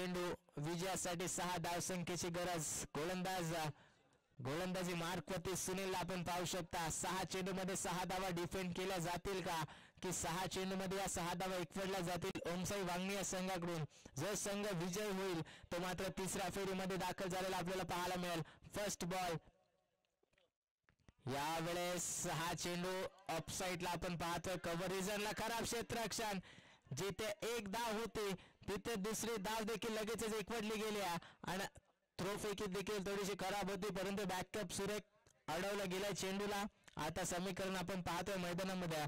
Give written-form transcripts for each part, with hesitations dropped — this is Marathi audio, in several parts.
चेंडू विजयासाठी 6 धावसंख्येची गरज. गोलंदाजी मार्कवरती सुनीलला आपण पाहू शकता. 6 चेंडूमध्ये 6 धावा डिफेंड केल्या जातील का, की 6 चेंडूमध्ये या 6 धावा एकवटल्या जातील ओमसाई वांगणी या संघाकडून. जो संघ विजय होईल तो मात्र तिसऱ्या फेरीमध्ये दाखल झालेला आपल्याला पाहायला मिळेल. फर्स्ट बॉल यावेळेस हा चेंडू ऑफसाईडला आपण पाहतोय. कव्हर रिजनला खराब क्षेत्ररक्षण. जिथे एक धाव होती तिथे दुसरी धाव देखील लगेचच एकवटली गेली आणि थ्रो फेकी देखील थोडीशी खराब होती, परंतु बॅकअप सुरेख अडवला गेला चेंडूला. आता समीकरण आपण पाहतोय मैदानामध्ये.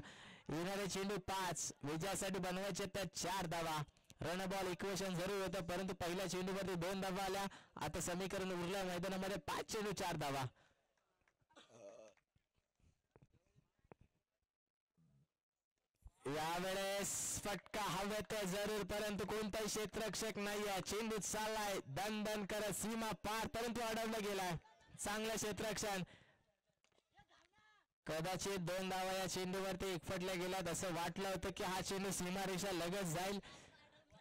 येणारे चेंडू 5 विजयासाठी बनवायचे तर 4 धावा. रन बॉल इक्वेशन जरूर होतं, परंतु पहिल्या चेंडूवरती 2 धावा आल्या. आता समीकरण उरलं मैदानामध्ये 5 चेंडू 4 धावा. यावेळेस फटका हवेत जरूर, परंतु कोणताही क्षेत्ररक्षक नाहीये. चेंडू चाललाय दन दन करत सीमा पार, परंतु अडवला गेलाय. चांगलं क्षेत्ररक्षण. कदाचित 2 धावा या चेंडूवरती एकफटल्या गेल्यात. असं वाटलं होतं की हा चेंडू सीमारेषा लगत जाईल.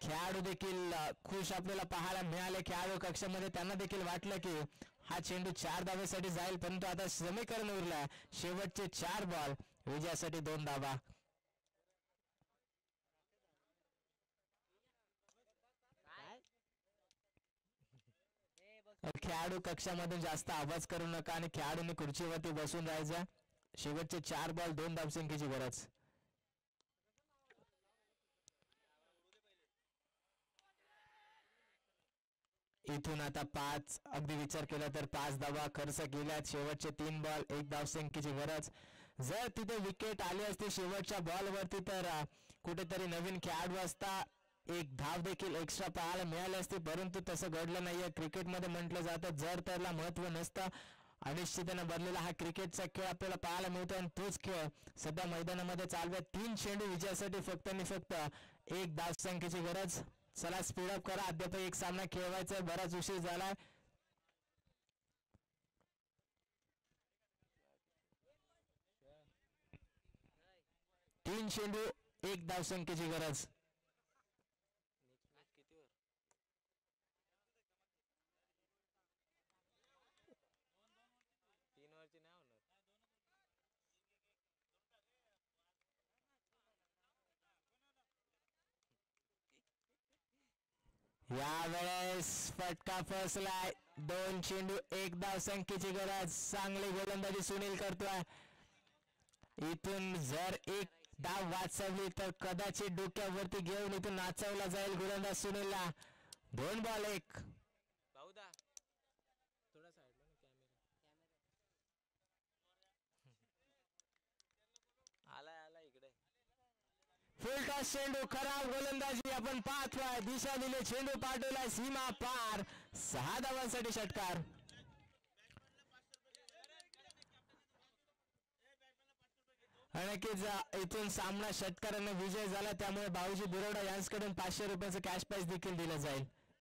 खेळाडू देखील खुश आपल्याला पाहायला मिळाले. खेळाडू कक्षामध्ये त्यांना देखील वाटलं की हा चेंडू 4 धावेसाठी जाईल, परंतु आता समीकरण उरलं. शेवटचे 4 बॉल विजयासाठी 2 धावा. खेळाडू कक्षामधून जास्त आवाज करू नका आणि खेळाडूंनी खुर्चीवरती बसून राहायचं. शेवटचे 4 बॉल 2 धावसंख्येची गरज. इथून आता 5 अगदी विचार केला तर 5 धावा खर्च केल्यात. शेवटचे 3 बॉल 1 धावसंख्येची गरज. जर तिथे विकेट आली असती शेवटच्या बॉलवरती तर कुठेतरी नवीन खेळाडू असता 1 धाव देखील एक्स्ट्रा पाहायला मिळाली असती, परंतु तसं घडलं नाहीये. क्रिकेटमध्ये म्हटलं जातं जर त्याला महत्व नसतं. अनिश्चिततेने भरलेला हा क्रिकेटचा खेळ आपल्याला पाहायला मिळतो आणि तोच खेळ सध्या मैदानामध्ये चालू आहे. 3 चेंडू विजयासाठी फक्त आणि फक्त 1 धावसंख्येची गरज. चला स्पीडअप करा, अद्याप एक सामना खेळवायचा, बराच उशीर झालाय. तीन चेंडू 1 धावसंख्येची गरज. यावेळेस फटका फसलाय. 2 चेंडू 1 धावसंख्येची गरज. चांगली गोलंदाजी सुनील करतोय. इथून जर 1 धाव वाचवली तर कदाचित डोक्यावरती घेऊन इथून नाचवला जाईल गोलंदाज सुनीलला. 2 बॉल 1. फुल टॉस चेंडू खराब गोलंदाजी आपण पाहतोय. दिशा दिले चेंडू पाठवलाय सीमा पार. 6 धावांसाठी षटकार. नक्कीच इथून सामना षटकाराने विजय झाला, त्यामुळे भाऊजी बिरोडा यांच्याकडून 500 रुपयाचं कॅश प्राइज देखील दिलं जाईल.